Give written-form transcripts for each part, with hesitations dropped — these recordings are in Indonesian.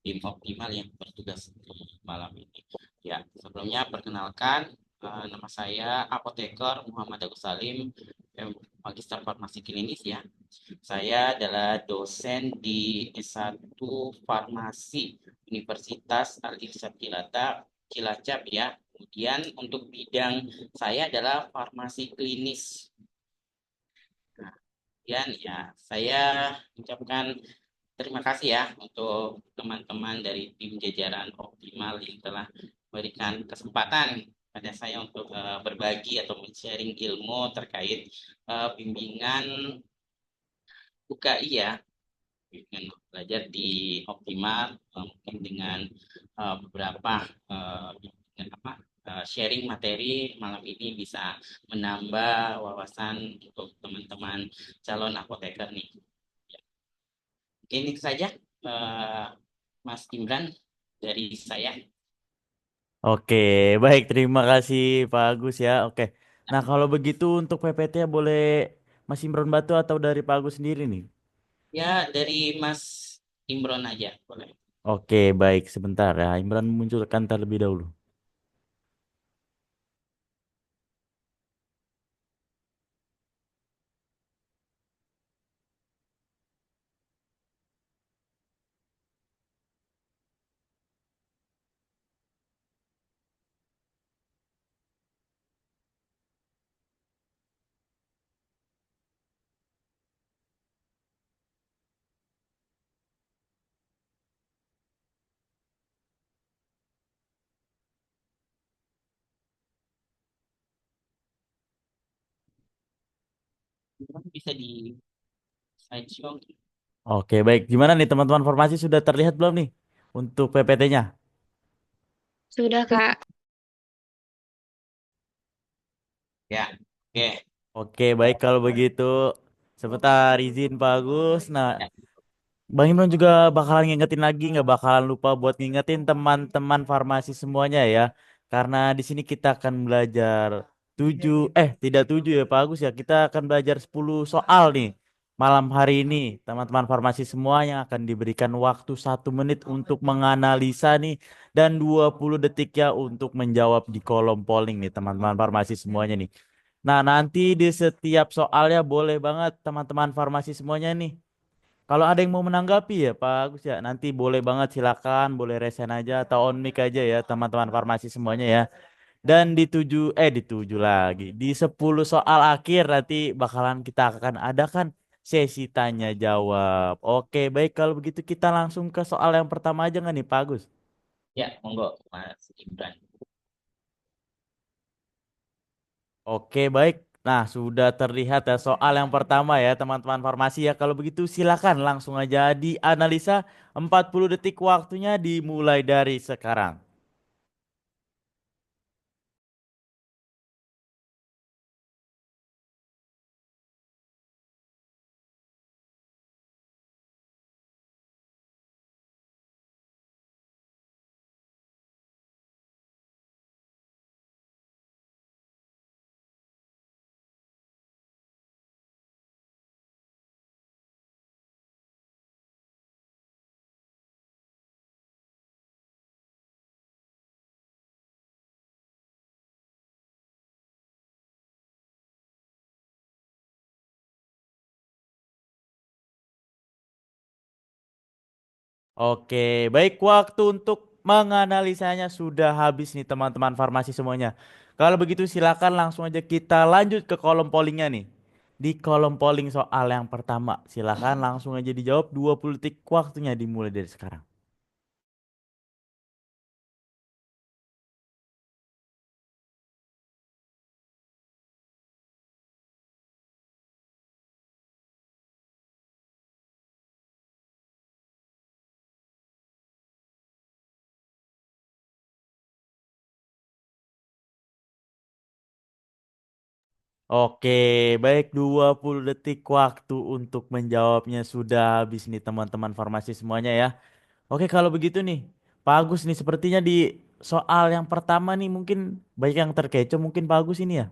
tim optimal yang bertugas di malam ini. Ya, sebelumnya perkenalkan, nama saya Apoteker Muhammad Agus Salim, Magister Farmasi Klinis ya. Saya adalah dosen di S1 Farmasi Universitas Al-Irsyad Cilacap ya. Kemudian untuk bidang saya adalah farmasi klinis. Nah, kemudian ya saya ucapkan terima kasih ya untuk teman-teman dari tim jajaran Optimal yang telah memberikan kesempatan pada saya untuk berbagi atau sharing ilmu terkait bimbingan UKI ya, bimbingan belajar di Optimal, mungkin dengan beberapa bimbingan sharing materi malam ini bisa menambah wawasan untuk teman-teman calon apoteker nih. Ya, ini saja eh, Mas Imran dari saya. Oke, baik. Terima kasih Pak Agus ya. Oke. Nah, kalau begitu untuk PPT boleh Mas Imron Batu atau dari Pak Agus sendiri nih? Ya, dari Mas Imron aja, boleh. Oke, baik. Sebentar ya. Imron munculkan terlebih dahulu. Imron bisa di slideshow. Oke, baik. Gimana nih teman-teman formasi sudah terlihat belum nih untuk PPT-nya? Sudah, Kak. Ya, oke. Oke, baik kalau begitu. Sebentar izin Pak Agus. Nah, Ya, Bang Imron juga bakalan ngingetin lagi, nggak bakalan lupa buat ngingetin teman-teman farmasi semuanya ya. Karena di sini kita akan belajar tidak tujuh ya Pak Agus ya. Kita akan belajar 10 soal nih malam hari ini. Teman-teman farmasi semuanya akan diberikan waktu 1 menit untuk menganalisa nih. Dan 20 detik ya untuk menjawab di kolom polling nih teman-teman farmasi semuanya nih. Nah nanti di setiap soalnya boleh banget teman-teman farmasi semuanya nih. Kalau ada yang mau menanggapi ya Pak Agus ya, nanti boleh banget silakan, boleh resen aja atau on mic aja ya teman-teman farmasi semuanya ya. Dan di tujuh lagi, di 10 soal akhir nanti bakalan kita akan adakan sesi tanya jawab. Oke, baik kalau begitu kita langsung ke soal yang pertama aja nggak nih Pak Agus? ya, monggo Mas Imran. Oke, baik. Nah, sudah terlihat ya soal yang pertama ya teman-teman farmasi ya. Kalau begitu silakan langsung aja dianalisa 40 detik waktunya dimulai dari sekarang. Oke, baik waktu untuk menganalisanya sudah habis nih teman-teman farmasi semuanya. Kalau begitu silakan langsung aja kita lanjut ke kolom pollingnya nih. Di kolom polling soal yang pertama, silakan langsung aja dijawab 20 detik waktunya dimulai dari sekarang. Oke, baik 20 detik waktu untuk menjawabnya sudah habis nih teman-teman farmasi semuanya ya. Oke, kalau begitu nih, Pak Agus nih sepertinya di soal yang pertama nih mungkin banyak yang terkecoh mungkin Pak Agus ini ya.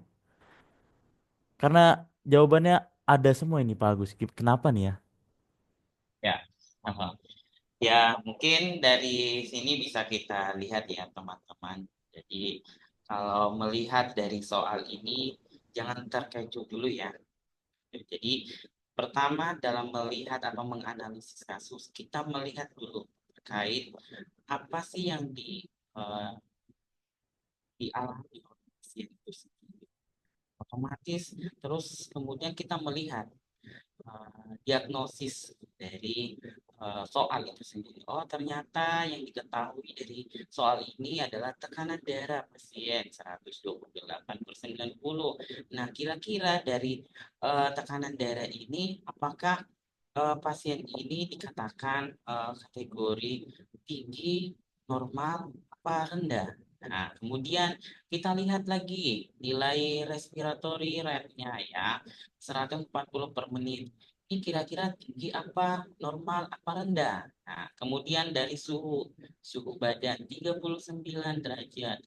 Karena jawabannya ada semua ini Pak Agus. Kenapa nih ya? Ya, paham. Ya, mungkin dari sini bisa kita lihat ya, teman-teman. Jadi, kalau melihat dari soal ini, jangan terkecoh dulu ya. Jadi, pertama dalam melihat atau menganalisis kasus, kita melihat dulu terkait apa sih yang dialami oleh pasien itu sendiri. Otomatis, terus kemudian kita melihat diagnosis dari soal itu sendiri. Oh, ternyata yang diketahui dari soal ini adalah tekanan darah pasien 128/90. Nah, kira-kira dari tekanan darah ini, apakah pasien ini dikatakan kategori tinggi, normal, apa rendah? Nah, kemudian kita lihat lagi nilai respiratory rate-nya ya, 140 per menit. Ini kira-kira tinggi apa, normal apa rendah? Nah, kemudian dari suhu badan 39 derajat.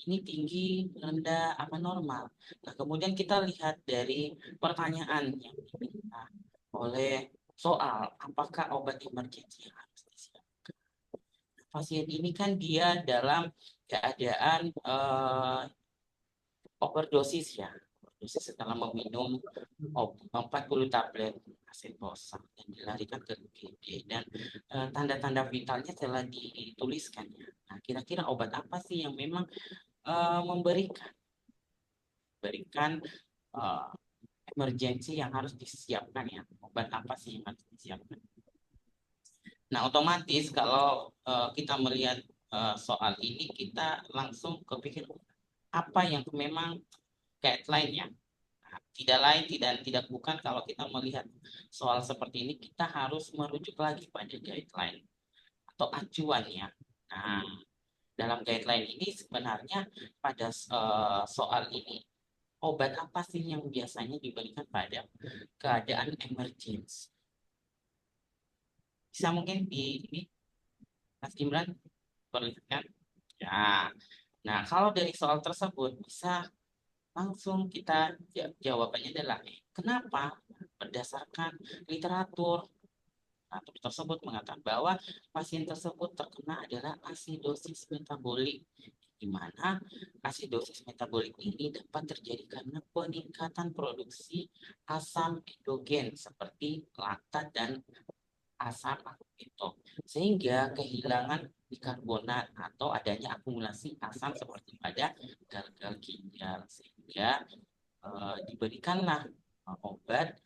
Ini tinggi, rendah, apa normal? Nah, kemudian kita lihat dari pertanyaan yang diminta oleh soal apakah obat emergensi yang harus disiapkan. Pasien ini kan dia dalam keadaan overdosis ya, overdosis setelah meminum 40 tablet asetosa dan dilarikan ke UGD dan tanda-tanda vitalnya telah dituliskan ya. Nah, kira-kira obat apa sih yang memang memberikan eh, emergensi yang harus disiapkan ya? Obat apa sih yang harus disiapkan? Nah, otomatis kalau kita melihat soal ini, kita langsung kepikir apa yang memang guideline ya. Nah, tidak lain tidak bukan kalau kita melihat soal seperti ini, kita harus merujuk lagi pada guideline atau acuan ya. Nah, dalam guideline ini sebenarnya pada soal ini obat apa sih yang biasanya diberikan pada keadaan emergency? Bisa mungkin di ini Mas Imran perlihatkan. Ya. Nah, kalau dari soal tersebut bisa langsung kita jawabannya adalah kenapa? Berdasarkan literatur tersebut mengatakan bahwa pasien tersebut terkena adalah asidosis metabolik, di mana asidosis metabolik ini dapat terjadi karena peningkatan produksi asam endogen seperti laktat dan asam keton, sehingga kehilangan bikarbonat atau adanya akumulasi asam seperti pada gagal ginjal, sehingga diberikanlah obat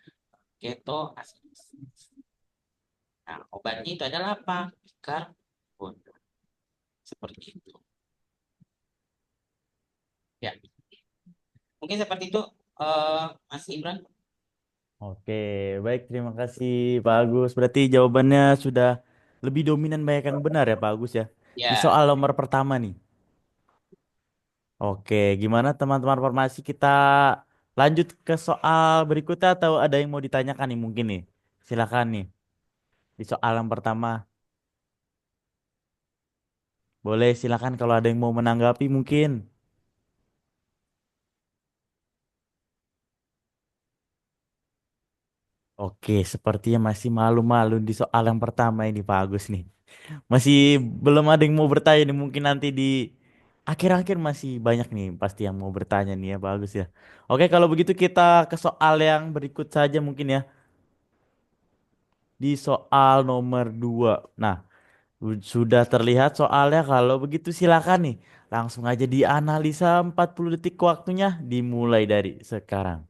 ketoasidosis. Nah, obatnya itu adalah apa? Bikarbonat. Seperti itu. Ya, mungkin seperti itu, Mas Imran. Oke, baik terima kasih Pak Agus. Berarti jawabannya sudah lebih dominan banyak yang benar ya Pak Agus ya. Di Ya, soal nomor pertama nih. Oke, gimana teman-teman formasi kita lanjut ke soal berikutnya atau ada yang mau ditanyakan nih mungkin nih. Silakan nih. Di soal yang pertama. Boleh silakan kalau ada yang mau menanggapi mungkin. Oke, sepertinya masih malu-malu di soal yang pertama ini Pak Agus nih. Masih belum ada yang mau bertanya nih. Mungkin nanti di akhir-akhir masih banyak nih pasti yang mau bertanya nih ya Pak Agus ya. Oke, kalau begitu kita ke soal yang berikut saja mungkin ya. Di soal nomor 2. Nah, sudah terlihat soalnya kalau begitu silakan nih. Langsung aja dianalisa 40 detik waktunya dimulai dari sekarang.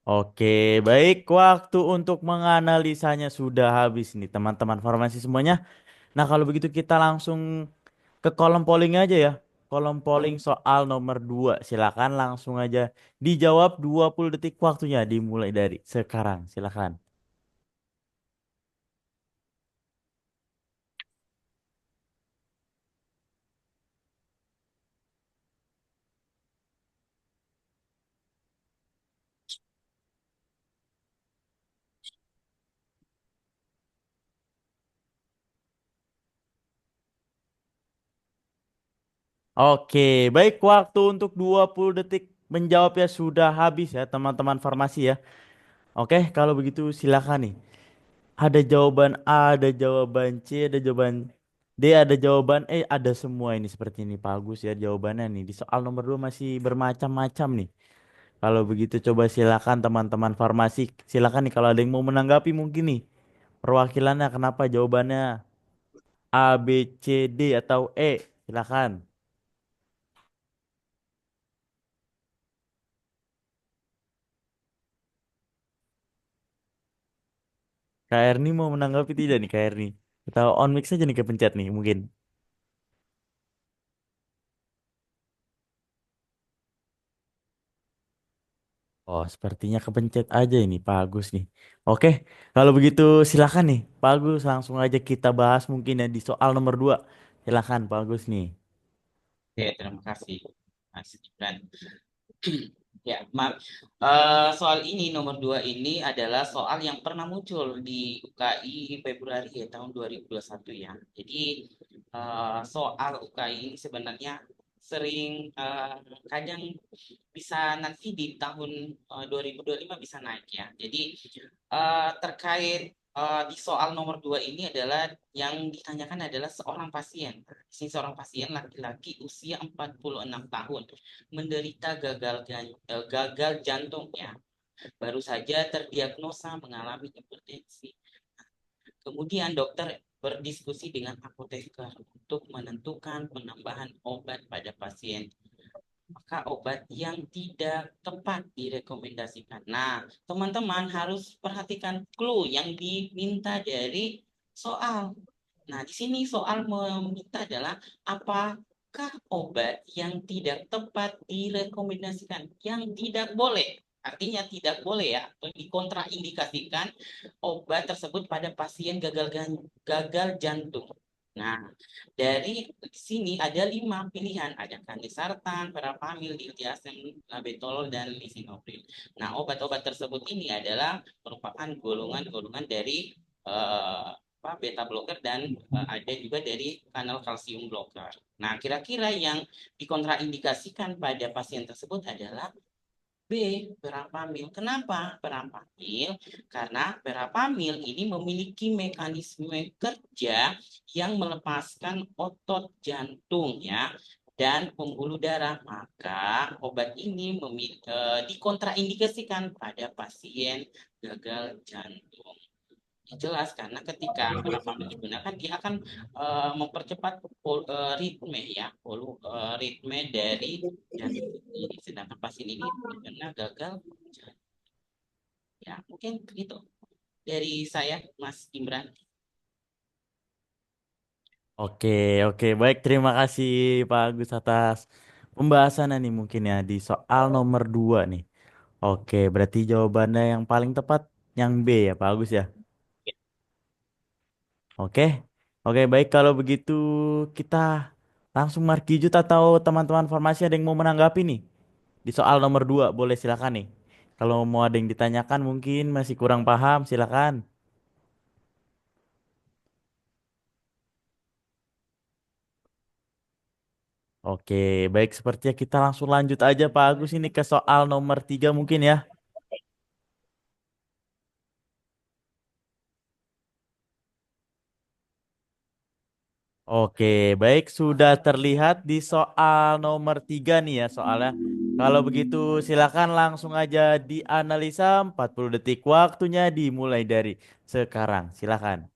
Oke, baik. Waktu untuk menganalisanya sudah habis nih teman-teman formasi semuanya. Nah, kalau begitu kita langsung ke kolom polling aja ya. Kolom polling soal nomor 2. Silakan langsung aja dijawab 20 detik waktunya dimulai dari sekarang. Silakan. Oke, baik waktu untuk 20 detik menjawabnya sudah habis ya teman-teman farmasi ya. Oke, kalau begitu silakan nih. Ada jawaban A, ada jawaban C, ada jawaban D, ada jawaban E, ada semua ini seperti ini. Pak Agus ya jawabannya nih. Di soal nomor 2 masih bermacam-macam nih. Kalau begitu coba silakan teman-teman farmasi. Silakan nih kalau ada yang mau menanggapi mungkin nih. Perwakilannya kenapa jawabannya A, B, C, D atau E? Silakan. Kak Erni mau menanggapi tidak nih Kak Erni? Atau on mix aja nih kepencet nih mungkin. Oh, sepertinya kepencet aja ini Pak Agus nih. Oke, kalau begitu silakan nih Pak Agus langsung aja kita bahas mungkin ya di soal nomor 2. Silakan Pak Agus nih. Oke, terima kasih Mas Gibran. Ya, maaf. Soal ini nomor 2 ini adalah soal yang pernah muncul di UKI Februari ya tahun 2021 ya. Jadi soal UKI ini sebenarnya sering kadang bisa nanti di tahun 2025 bisa naik ya. Jadi terkait di soal nomor 2 ini adalah yang ditanyakan adalah seorang pasien. Di sini seorang pasien laki-laki usia 46 tahun menderita gagal jantung ya. Baru saja terdiagnosa mengalami hipertensi. Kemudian dokter berdiskusi dengan apoteker untuk menentukan penambahan obat pada pasien, maka obat yang tidak tepat direkomendasikan. Nah, teman-teman harus perhatikan clue yang diminta dari soal. Nah, di sini soal meminta adalah apakah obat yang tidak tepat direkomendasikan, yang tidak boleh. Artinya tidak boleh ya, atau dikontraindikasikan obat tersebut pada pasien gagal jantung. Nah, dari sini ada 5 pilihan, ada kandesartan, verapamil, diltiazem, labetalol, dan lisinopril. Nah, obat-obat tersebut ini adalah merupakan golongan-golongan dari beta blocker dan ada juga dari kanal kalsium blocker. Nah, kira-kira yang dikontraindikasikan pada pasien tersebut adalah B, verapamil. Kenapa verapamil? Karena verapamil ini memiliki mekanisme kerja yang melepaskan otot jantung ya dan pembuluh darah. Maka obat ini dikontraindikasikan pada pasien gagal jantung. Jelas karena ketika verapamil digunakan dia akan mempercepat ritme ya, ritme dari jantung ini. Sedangkan pasien ini karena gagal jantung. Ya, mungkin itu dari saya, Mas Imran. Oke, oke. Baik, terima kasih Pak Agus atas pembahasannya nih mungkin ya di soal nomor 2 nih. Oke, berarti jawabannya yang paling tepat yang B ya Pak Agus ya. Oke, oke baik kalau begitu kita langsung markijut atau teman-teman formasi ada yang mau menanggapi nih di soal nomor 2 boleh silakan nih. Kalau mau ada yang ditanyakan mungkin masih kurang paham silakan. Oke, baik sepertinya kita langsung lanjut aja Pak Agus ini ke soal nomor 3 mungkin ya. Oke, baik sudah terlihat di soal nomor 3 nih ya soalnya. Kalau begitu silakan langsung aja dianalisa 40 detik waktunya dimulai dari sekarang. Silakan.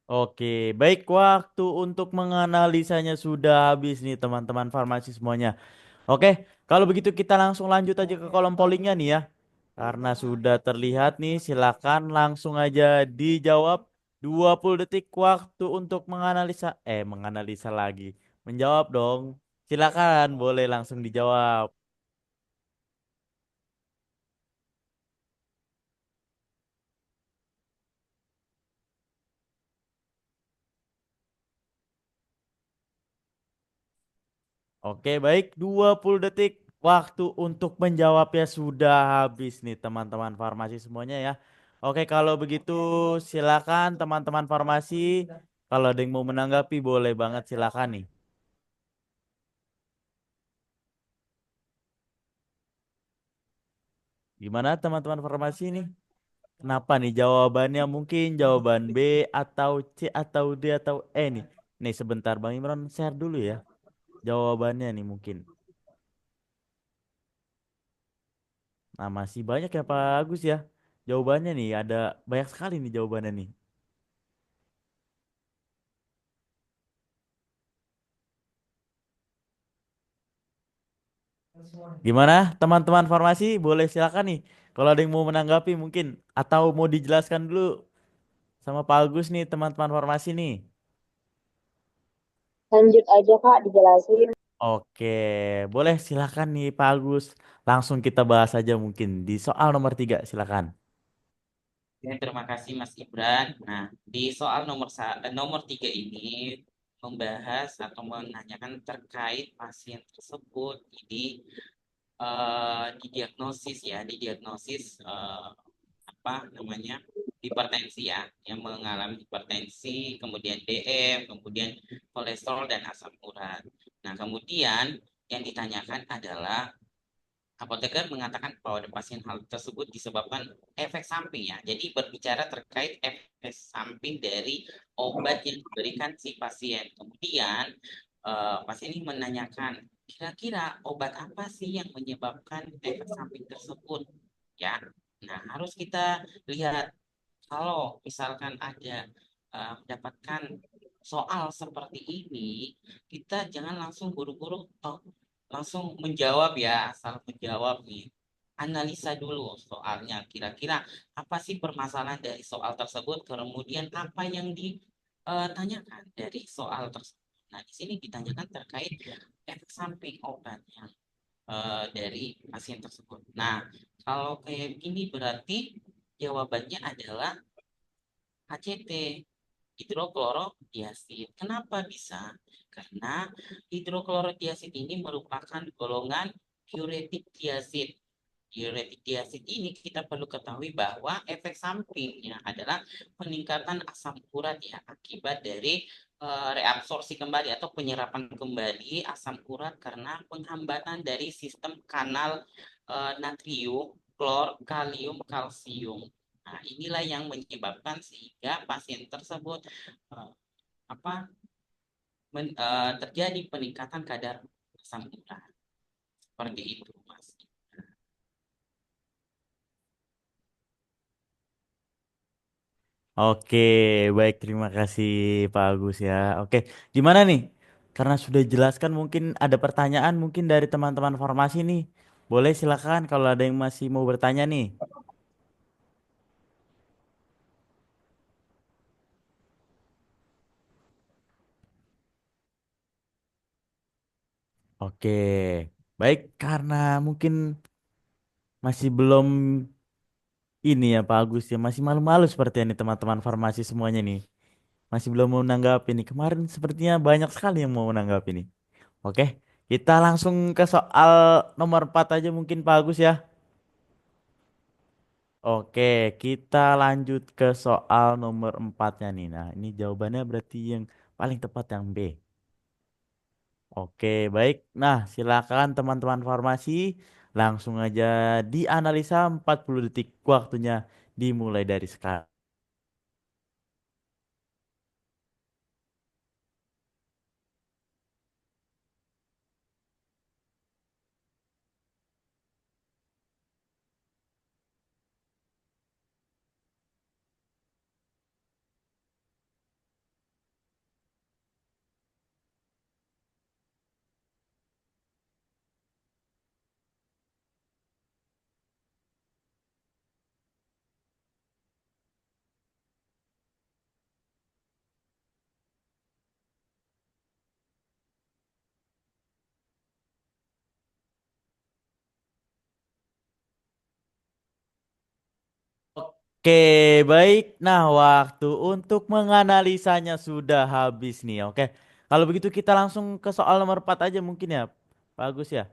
Oke, baik waktu untuk menganalisanya sudah habis nih teman-teman farmasi semuanya. Oke, kalau begitu kita langsung lanjut aja ke kolom pollingnya nih ya. Karena sudah terlihat nih, silakan langsung aja dijawab. 20 detik waktu untuk menganalisa lagi. Menjawab dong. Silakan, boleh langsung dijawab. Oke, baik. 20 detik waktu untuk menjawabnya sudah habis nih teman-teman farmasi semuanya ya. Oke, kalau begitu silakan teman-teman farmasi. Kalau ada yang mau menanggapi boleh banget silakan nih. Gimana teman-teman farmasi nih? Kenapa nih jawabannya mungkin jawaban B atau C atau D atau E nih. Nih sebentar Bang Imran share dulu ya. Jawabannya nih mungkin. Nah masih banyak ya Pak Agus ya. Jawabannya nih ada banyak sekali nih jawabannya nih. Gimana teman-teman farmasi? Boleh silakan nih. Kalau ada yang mau menanggapi mungkin atau mau dijelaskan dulu sama Pak Agus nih teman-teman farmasi nih. Lanjut aja Kak, dijelasin. Oke, boleh silakan nih Pak Agus. Langsung kita bahas aja mungkin di soal nomor 3 silakan. Ya, terima kasih Mas Ibran. Nah, di soal nomor 3 ini membahas atau menanyakan terkait pasien tersebut didiagnosis ya, didiagnosis apa namanya hipertensi ya, yang mengalami hipertensi, kemudian DM, kemudian kolesterol dan asam urat. Nah, kemudian yang ditanyakan adalah apoteker mengatakan bahwa pasien hal tersebut disebabkan efek samping ya. Jadi berbicara terkait efek samping dari obat yang diberikan si pasien. Kemudian pasien ini menanyakan kira-kira obat apa sih yang menyebabkan efek samping tersebut ya. Nah, harus kita lihat kalau misalkan ada mendapatkan soal seperti ini, kita jangan langsung buru-buru langsung menjawab ya, asal menjawab nih. Analisa dulu soalnya, kira-kira apa sih permasalahan dari soal tersebut, kemudian apa yang ditanyakan dari soal tersebut. Nah, di sini ditanyakan terkait efek samping obat yang dari pasien tersebut. Nah, kalau kayak gini berarti jawabannya adalah HCT, hidroklorodiasid. Kenapa bisa? Karena hidroklorodiasid ini merupakan golongan diuretik diasid. Diuretik diasid ini kita perlu ketahui bahwa efek sampingnya adalah peningkatan asam urat ya akibat dari reabsorpsi kembali atau penyerapan kembali asam urat karena penghambatan dari sistem kanal natrium, klor, kalium, kalsium. Nah, inilah yang menyebabkan sehingga pasien tersebut eh, apa terjadi peningkatan kadar asam urat. Seperti itu, Mas. Oke, baik terima kasih Pak Agus ya. Oke, gimana nih? Karena sudah jelaskan mungkin ada pertanyaan mungkin dari teman-teman farmasi nih. Boleh silakan kalau ada yang masih mau bertanya nih. Oke, baik karena mungkin masih belum ini ya Pak Agus ya masih malu-malu seperti ini teman-teman farmasi semuanya nih. Masih belum mau menanggapi nih. Kemarin sepertinya banyak sekali yang mau menanggapi nih. Oke, kita langsung ke soal nomor 4 aja mungkin Pak Agus ya. Oke, kita lanjut ke soal nomor empatnya nih. Nah, ini jawabannya berarti yang paling tepat yang B. Oke, baik. Nah, silakan teman-teman farmasi langsung aja dianalisa 40 detik waktunya dimulai dari sekarang. Oke, baik. Nah, waktu untuk menganalisanya sudah habis nih. Oke, kalau begitu kita langsung ke soal nomor 4 aja mungkin ya, Pak Agus ya.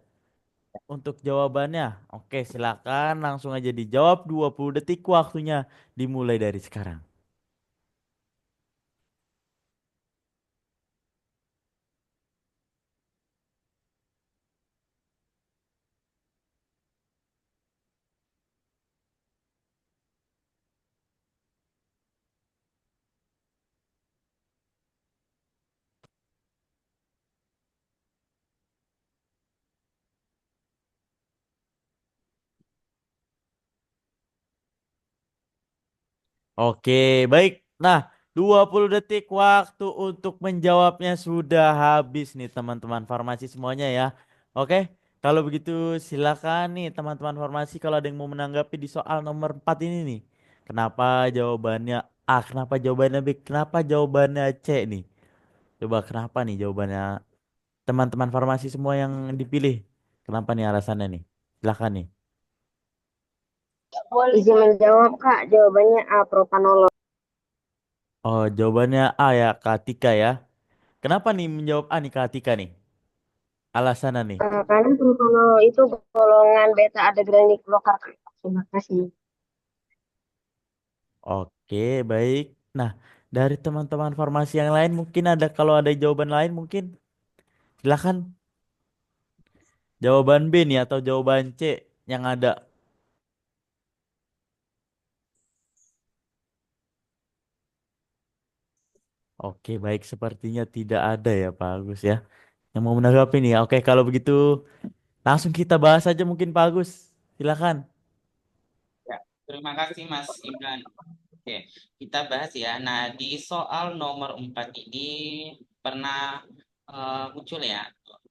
Untuk jawabannya, oke silakan langsung aja dijawab 20 detik waktunya dimulai dari sekarang. Oke, baik. Nah, 20 detik waktu untuk menjawabnya sudah habis nih teman-teman farmasi semuanya ya. Oke, kalau begitu silakan nih teman-teman farmasi kalau ada yang mau menanggapi di soal nomor 4 ini nih. Kenapa jawabannya A, kenapa jawabannya B, kenapa jawabannya C nih? Coba kenapa nih jawabannya teman-teman farmasi semua yang dipilih? Kenapa nih alasannya nih? Silakan nih. Izin menjawab, Kak. Jawabannya A, propanolol. Oh, jawabannya A ya, Kak Tika ya. Kenapa nih menjawab A nih Kak Tika nih? Alasannya nih. Karena propanolol itu golongan beta adrenik lokal, Kak. Terima kasih. Oke, baik. Nah, dari teman-teman farmasi yang lain mungkin ada kalau ada jawaban lain mungkin silakan jawaban B nih atau jawaban C yang ada. Oke, baik sepertinya tidak ada ya Pak Agus ya yang mau menanggapi nih. Oke, kalau begitu langsung kita bahas aja mungkin Pak Agus. Silakan. Ya, terima kasih Mas Imran. Oke, kita bahas ya. Nah, di soal nomor 4 ini pernah muncul ya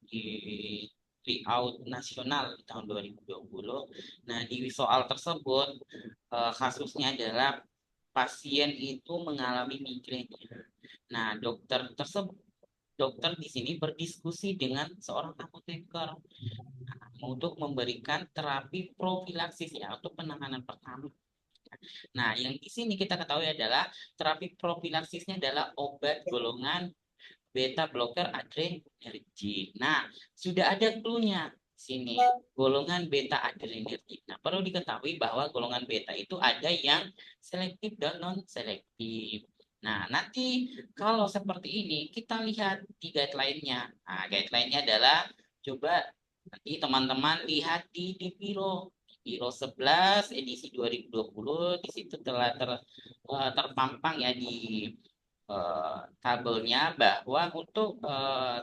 di tryout nasional di tahun 2020. Nah, di soal tersebut kasusnya adalah pasien itu mengalami migrain. Nah, dokter di sini berdiskusi dengan seorang apoteker untuk memberikan terapi profilaksis ya untuk penanganan pertama. Nah, yang di sini kita ketahui adalah terapi profilaksisnya adalah obat golongan beta blocker adrenergic. Nah, sudah ada clue-nya sini golongan beta adrenergic. Nah, perlu diketahui bahwa golongan beta itu ada yang selektif dan non selektif. Nah, nanti kalau seperti ini kita lihat di guideline-nya. Nah, guideline-nya adalah coba nanti teman-teman lihat di Piro 11 edisi 2020 di situ telah terpampang ya di tabelnya bahwa untuk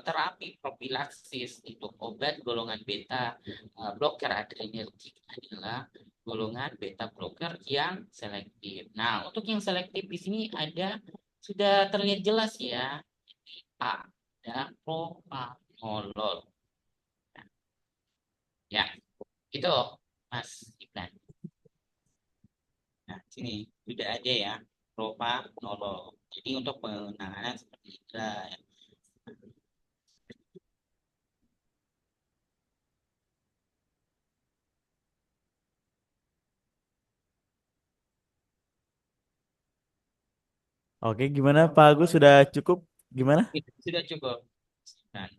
terapi profilaksis untuk obat golongan beta blocker adrenergic adalah golongan beta blocker yang selektif. Nah, untuk yang selektif di sini ada sudah terlihat jelas ya. A, ada propanolol. Ya, itu Mas Ibran. Nah, sini sudah ada ya propanolol. Jadi untuk penanganan seperti itu. Oke, gimana Pak Agus sudah cukup? Gimana? Sudah cukup. Nah,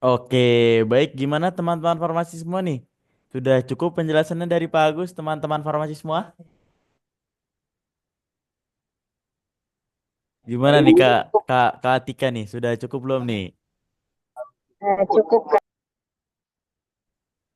Oke, baik. Gimana teman-teman farmasi semua nih? Sudah cukup penjelasannya dari Pak Agus, teman-teman farmasi semua? Gimana nih Kak Tika nih? Sudah cukup belum nih? Cukup, Kak.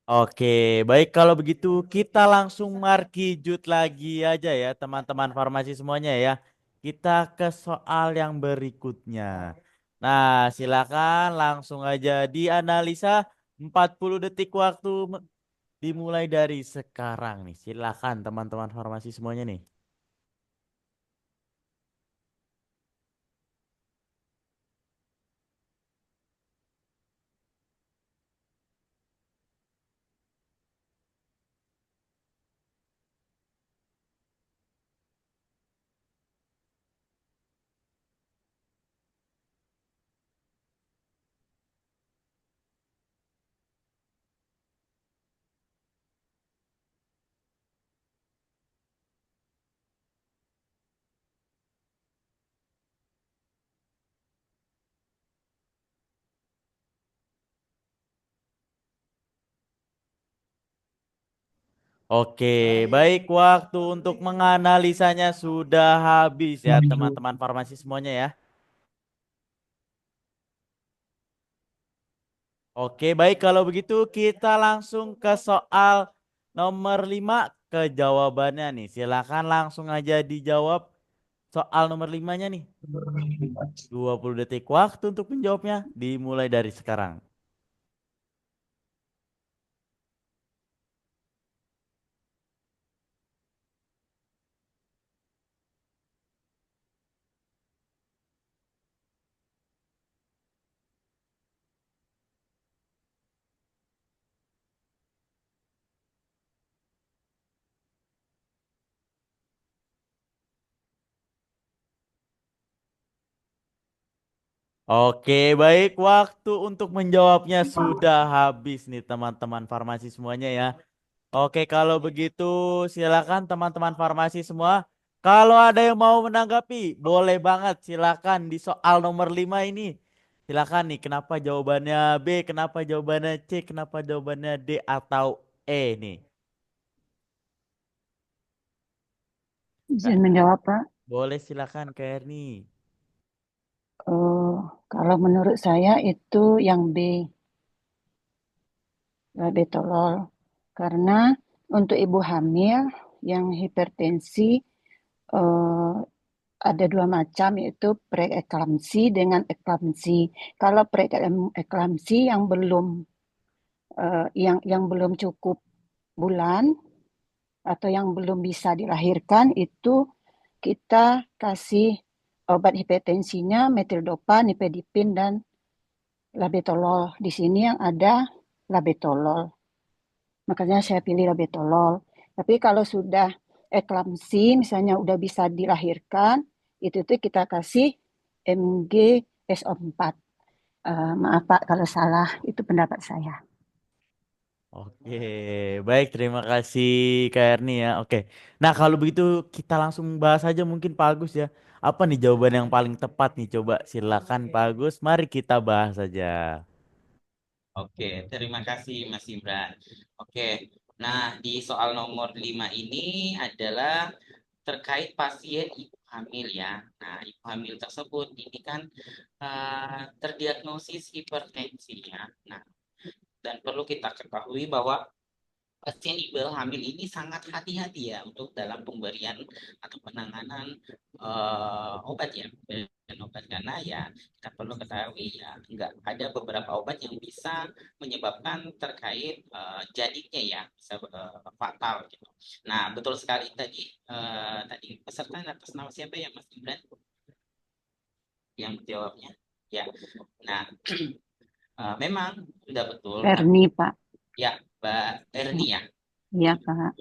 Oke, baik kalau begitu kita langsung markijut lagi aja ya teman-teman farmasi semuanya ya. Kita ke soal yang berikutnya. Nah, silakan langsung aja dianalisa 40 detik waktu dimulai dari sekarang nih. Silakan teman-teman farmasi semuanya nih. Oke, baik waktu untuk menganalisanya sudah habis ya teman-teman farmasi semuanya ya. Oke, baik kalau begitu kita langsung ke soal nomor 5 ke jawabannya nih. Silakan langsung aja dijawab soal nomor 5-nya nih. 20 detik waktu untuk menjawabnya dimulai dari sekarang. Oke, baik waktu untuk menjawabnya sudah habis nih teman-teman farmasi semuanya ya. Oke, kalau begitu silakan teman-teman farmasi semua. Kalau ada yang mau menanggapi, boleh banget silakan di soal nomor 5 ini. Silakan nih, kenapa jawabannya B, kenapa jawabannya C, kenapa jawabannya D atau E nih. Izin menjawab, Pak. Boleh silakan Kak Erni. Eh, Kalau menurut saya itu yang B, labetalol. Karena untuk ibu hamil yang hipertensi eh, ada dua macam, yaitu preeklamsi dengan eklamsi. Kalau preeklamsi yang belum cukup bulan atau yang belum bisa dilahirkan, itu kita kasih obat hipertensinya metildopa, nifedipin, dan labetalol. Di sini yang ada labetalol. Makanya saya pilih labetalol. Tapi kalau sudah eklamsi, misalnya udah bisa dilahirkan, itu tuh kita kasih MG SO4. Maaf Pak kalau salah, itu pendapat saya. Oke, baik terima kasih Kak Erni ya. Oke. Nah, kalau begitu kita langsung bahas aja mungkin Pak Agus ya. Apa nih jawaban yang paling tepat nih? Coba silakan Pak Agus, mari kita bahas aja. Oke, terima kasih Mas Imran. Oke, nah di soal nomor 5 ini adalah terkait pasien ibu hamil ya. Nah, ibu hamil tersebut ini kan terdiagnosis hipertensi ya. Nah, dan perlu kita ketahui bahwa pasien ibu hamil ini sangat hati-hati ya untuk dalam pemberian atau penanganan obat ya, dan obat karena ya kita perlu ketahui ya enggak ada beberapa obat yang bisa menyebabkan terkait jadinya ya bisa fatal gitu. Nah betul sekali tadi peserta atas nama siapa ya Mas Gibran yang jawabnya ya. Nah memang sudah betul Erni Pak. ya Mbak Erni ya. Iya Pak.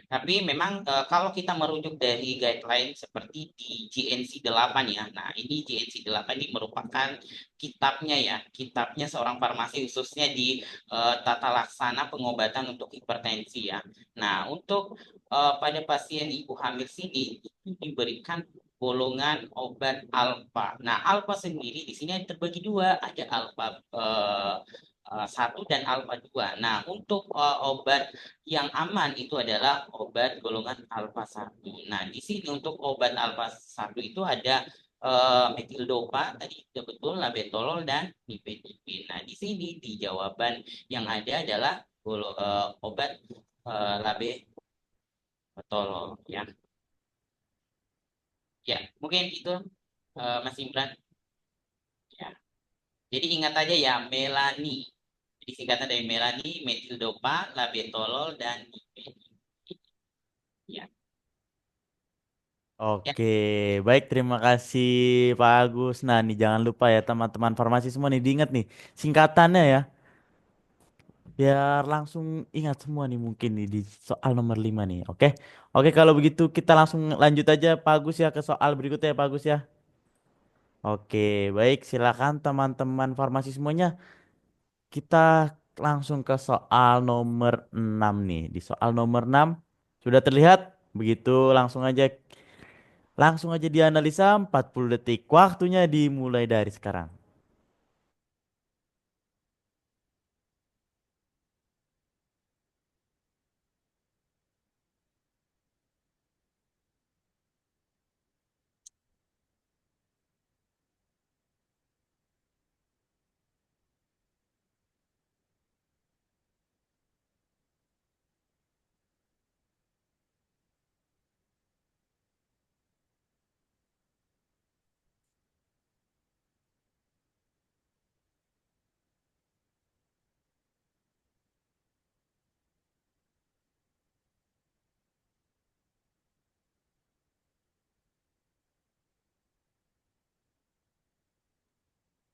Tapi memang kalau kita merujuk dari guideline seperti di GNC 8 ya. Nah, ini GNC 8 ini merupakan kitabnya ya, kitabnya seorang farmasi khususnya di tata laksana pengobatan untuk hipertensi ya. Nah, untuk pada pasien ibu hamil sini itu diberikan golongan obat alfa. Nah, alfa sendiri di sini terbagi dua, ada alfa 1 dan alfa 2. Nah, untuk obat yang aman itu adalah obat golongan alfa 1. Nah, di sini untuk obat alfa 1 itu ada metildopa, tadi sudah betul, labetalol, dan nifedipin. Nah, di sini di jawaban yang ada adalah obat labetalol ya. Ya, mungkin itu Mas Imran. Ya. Jadi ingat aja ya, melani. Jadi singkatan dari melani, metildopa, labetalol, dan nifedipin. Ya. Ya. Oke, baik terima kasih Pak Agus. Nah, nih jangan lupa ya teman-teman farmasi semua nih diingat nih singkatannya ya. Biar langsung ingat semua nih mungkin nih di soal nomor 5 nih. Oke. Oke, kalau begitu kita langsung lanjut aja Pak Agus ya ke soal berikutnya ya Pak Agus ya. Oke, baik silakan teman-teman farmasi semuanya. Kita langsung ke soal nomor 6 nih. Di soal nomor 6 sudah terlihat begitu langsung aja dianalisa 40 detik. Waktunya dimulai dari sekarang.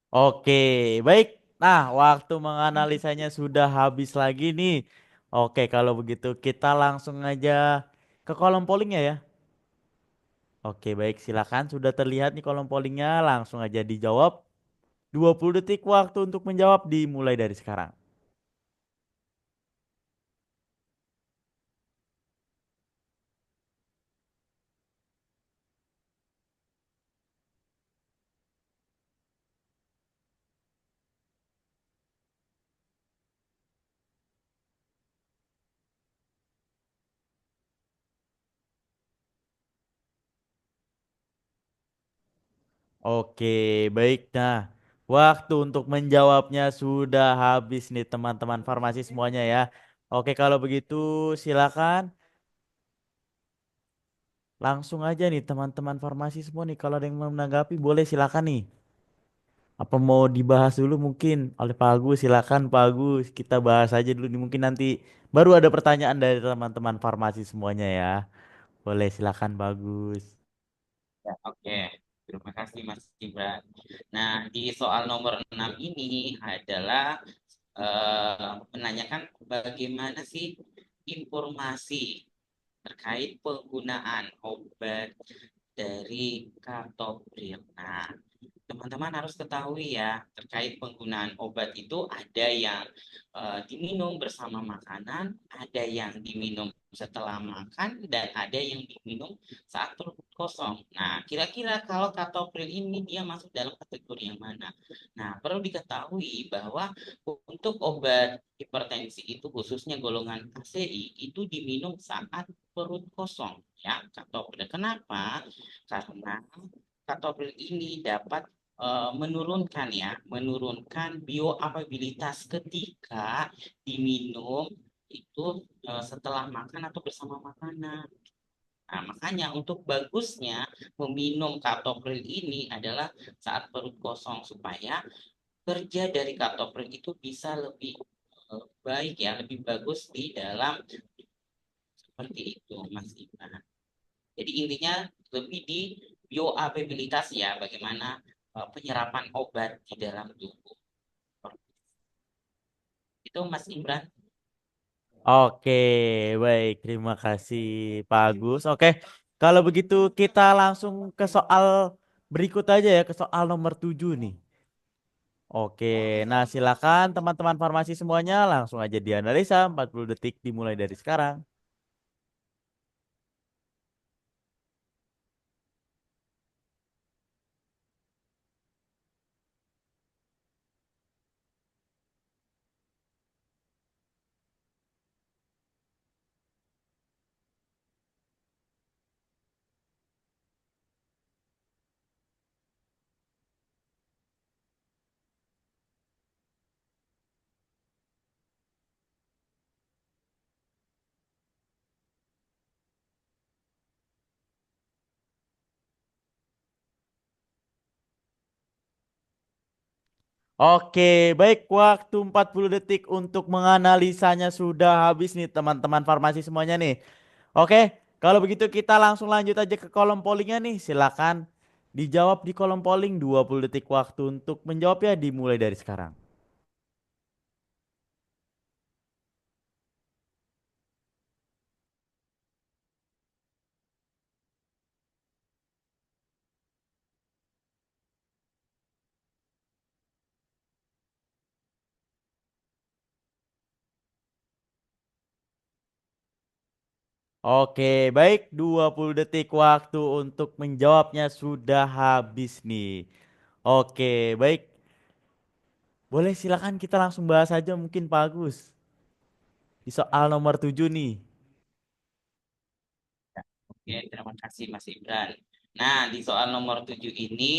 Oke, baik. Nah, waktu menganalisanya sudah habis lagi nih. Oke, kalau begitu kita langsung aja ke kolom pollingnya ya. Oke, baik. Silakan. Sudah terlihat nih kolom pollingnya. Langsung aja dijawab. 20 detik waktu untuk menjawab dimulai dari sekarang. Oke, baik. Nah, waktu untuk menjawabnya sudah habis nih teman-teman farmasi semuanya ya. Oke, kalau begitu silakan langsung aja nih teman-teman farmasi semua nih. Kalau ada yang mau menanggapi boleh silakan nih. Apa mau dibahas dulu mungkin oleh Pak Agus? Silakan Pak Agus, kita bahas aja dulu nih. Mungkin nanti baru ada pertanyaan dari teman-teman farmasi semuanya ya. Boleh silakan Pak Agus. Ya, oke. Terima kasih Mas Gibran. Nah, di soal nomor 6 ini adalah menanyakan bagaimana sih informasi terkait penggunaan obat dari Katobril. Nah, teman-teman harus ketahui ya, terkait penggunaan obat itu ada yang diminum bersama makanan, ada yang diminum setelah makan, dan ada yang diminum saat perut kosong. Nah, kira-kira kalau katopril ini dia masuk dalam kategori yang mana? Nah, perlu diketahui bahwa untuk obat hipertensi itu khususnya golongan ACI itu diminum saat perut kosong ya katopril. Kenapa? Karena katopril ini dapat menurunkan bioavailabilitas ketika diminum itu setelah makan atau bersama makanan. Nah, makanya untuk bagusnya meminum katopril ini adalah saat perut kosong supaya kerja dari katopril itu bisa lebih baik ya, lebih bagus di dalam seperti itu, Mas Iman. Jadi intinya lebih di bioavailabilitas ya, bagaimana penyerapan obat di dalam tubuh. Itu Mas Imran. Oke, baik. Terima kasih Pak Agus. Oke, kalau begitu kita langsung ke soal berikut aja ya, ke soal nomor 7 nih. Oke, nah silakan teman-teman farmasi semuanya langsung aja dianalisa 40 detik dimulai dari sekarang. Oke, baik, waktu 40 detik untuk menganalisanya sudah habis nih teman-teman farmasi semuanya nih. Oke, kalau begitu kita langsung lanjut aja ke kolom pollingnya nih. Silakan dijawab di kolom polling 20 detik waktu untuk menjawab ya dimulai dari sekarang. Oke, baik, 20 detik waktu untuk menjawabnya sudah habis nih. Oke, baik. Boleh silakan kita langsung bahas aja mungkin Pak Agus. Di soal nomor 7 nih. Oke, terima kasih Mas Imran. Nah, di soal nomor 7 ini,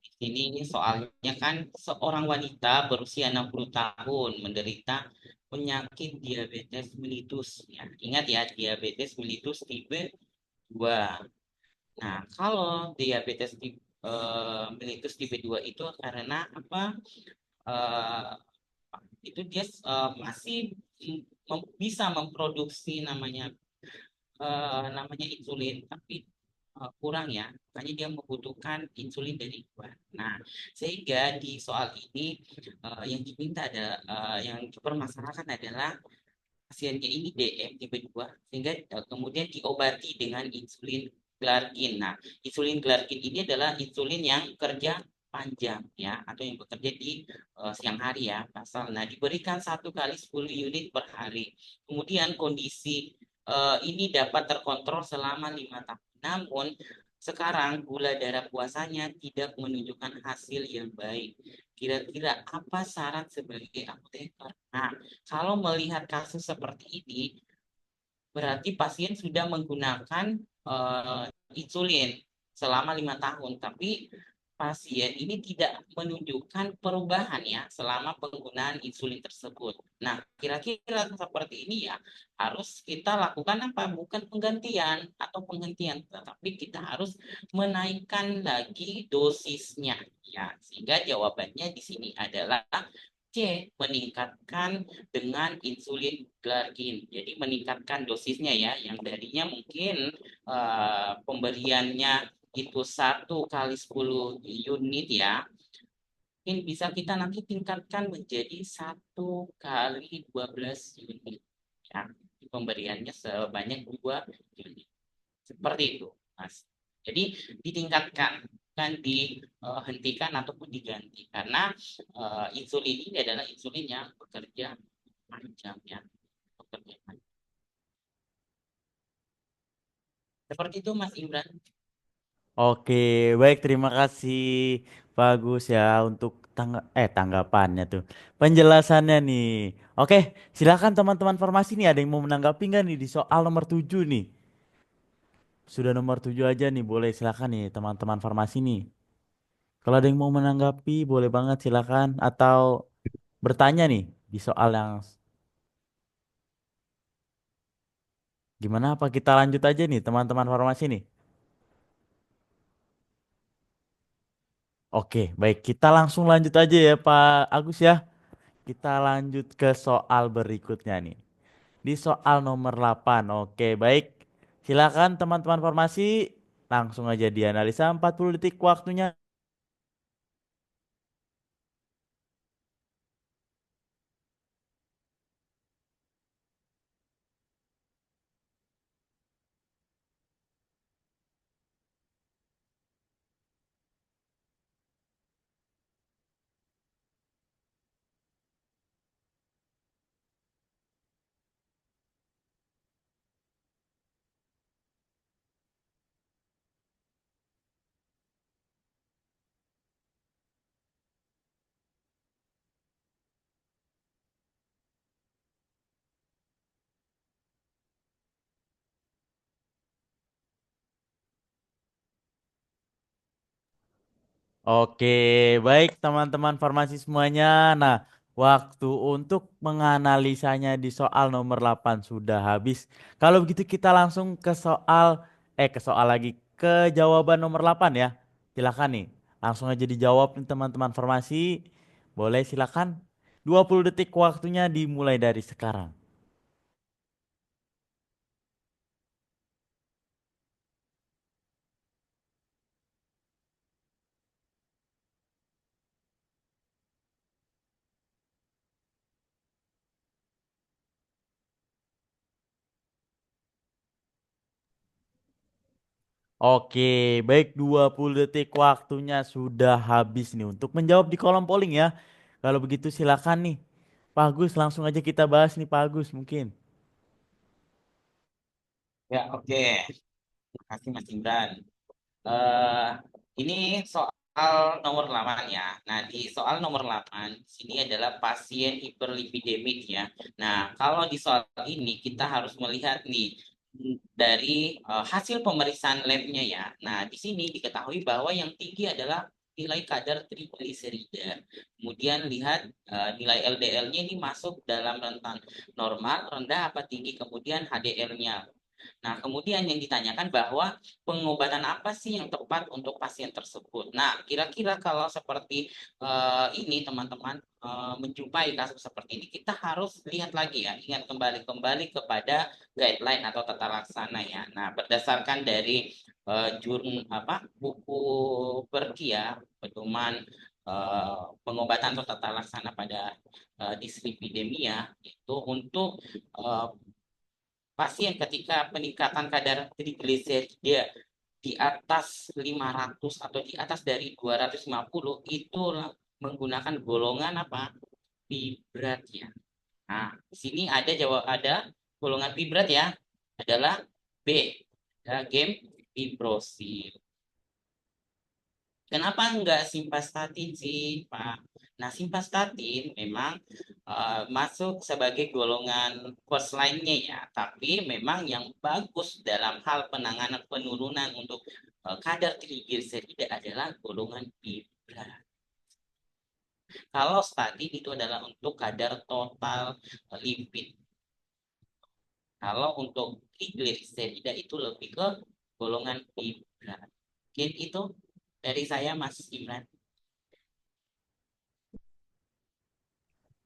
di sini soalnya kan seorang wanita berusia 60 tahun menderita penyakit diabetes mellitus. Ya, ingat ya, diabetes mellitus tipe 2. Nah, kalau diabetes mellitus tipe 2 itu karena apa? Eh, itu dia masih bisa memproduksi namanya insulin tapi kurang ya, makanya dia membutuhkan insulin dari luar. Nah, sehingga di soal ini yang diminta ada yang dipermasalahkan adalah pasiennya ini DM tipe 2 sehingga kemudian diobati dengan insulin glargin. Nah, insulin glargin ini adalah insulin yang kerja panjang ya atau yang bekerja di siang hari ya pasal. Nah, diberikan 1 kali 10 unit per hari. Kemudian kondisi ini dapat terkontrol selama 5 tahun. Namun sekarang gula darah puasanya tidak menunjukkan hasil yang baik. Kira-kira apa saran sebagai apoteker? Nah, kalau melihat kasus seperti ini, berarti pasien sudah menggunakan insulin selama 5 tahun, tapi pasien ini tidak menunjukkan perubahan ya selama penggunaan insulin tersebut. Nah, kira-kira seperti ini ya harus kita lakukan apa? Bukan penggantian atau penghentian, tetapi kita harus menaikkan lagi dosisnya ya. Sehingga jawabannya di sini adalah C, meningkatkan dengan insulin glargin. Jadi meningkatkan dosisnya ya, yang tadinya mungkin pemberiannya itu 1 kali 10 unit ya, mungkin bisa kita nanti tingkatkan menjadi 1 kali 12 unit ya. Pemberiannya sebanyak 2 unit. Seperti itu, Mas. Jadi ditingkatkan, bukan dihentikan ataupun diganti. Karena insulin ini adalah insulin yang bekerja panjang ya. Bekerja panjang. Seperti itu, Mas Imran. Oke, baik terima kasih bagus ya untuk tanggapannya tuh. Penjelasannya nih. Oke, silakan teman-teman farmasi nih ada yang mau menanggapi nggak nih di soal nomor 7 nih? Sudah nomor 7 aja nih, boleh silakan nih teman-teman farmasi nih. Kalau ada yang mau menanggapi, boleh banget silakan atau bertanya nih di soal yang gimana apa kita lanjut aja nih teman-teman farmasi nih. Oke, baik kita langsung lanjut aja ya Pak Agus ya. Kita lanjut ke soal berikutnya nih. Di soal nomor 8. Oke, baik. Silakan teman-teman farmasi langsung aja dianalisa 40 detik waktunya. Oke, baik teman-teman farmasi semuanya. Nah, waktu untuk menganalisanya di soal nomor 8 sudah habis. Kalau begitu kita langsung ke soal lagi ke jawaban nomor 8 ya. Silakan nih. Langsung aja dijawab nih teman-teman farmasi. Boleh silakan. 20 detik waktunya dimulai dari sekarang. Oke, baik 20 detik waktunya sudah habis nih untuk menjawab di kolom polling ya. Kalau begitu silakan nih. Pak Agus, langsung aja kita bahas nih Pak Agus mungkin. Ya, oke. Terima kasih, Mas Imran. eh ini soal nomor 8 ya. Nah, di soal nomor 8 sini adalah pasien hiperlipidemik ya. Nah, kalau di soal ini kita harus melihat nih dari hasil pemeriksaan labnya ya. Nah, di sini diketahui bahwa yang tinggi adalah nilai kadar trigliserida. Kemudian lihat nilai LDL-nya ini masuk dalam rentan normal, rendah apa tinggi. Kemudian HDL-nya. Nah, kemudian yang ditanyakan bahwa pengobatan apa sih yang tepat untuk pasien tersebut. Nah, kira-kira kalau seperti ini teman-teman menjumpai kasus seperti ini, kita harus lihat lagi ya, ingat kembali kepada guideline atau tata laksana ya. Nah, berdasarkan dari buku pergi ya, pedoman pengobatan atau tata laksana pada dislipidemia itu untuk eh, pasien ketika peningkatan kadar trigliserida di atas 500 atau di atas dari 250 itu menggunakan golongan apa? Fibrat ya. Nah, di sini ada golongan fibrat ya, adalah B, ya, game fibrosil. Kenapa enggak simvastatin sih, Pak? Nah, simvastatin memang masuk sebagai golongan first line-nya ya, tapi memang yang bagus dalam hal penanganan penurunan untuk kadar trigliserida adalah golongan fibrat. Kalau statin itu adalah untuk kadar total lipid. Kalau untuk trigliserida itu lebih ke golongan fibrat. Mungkin itu dari saya, Mas Imran.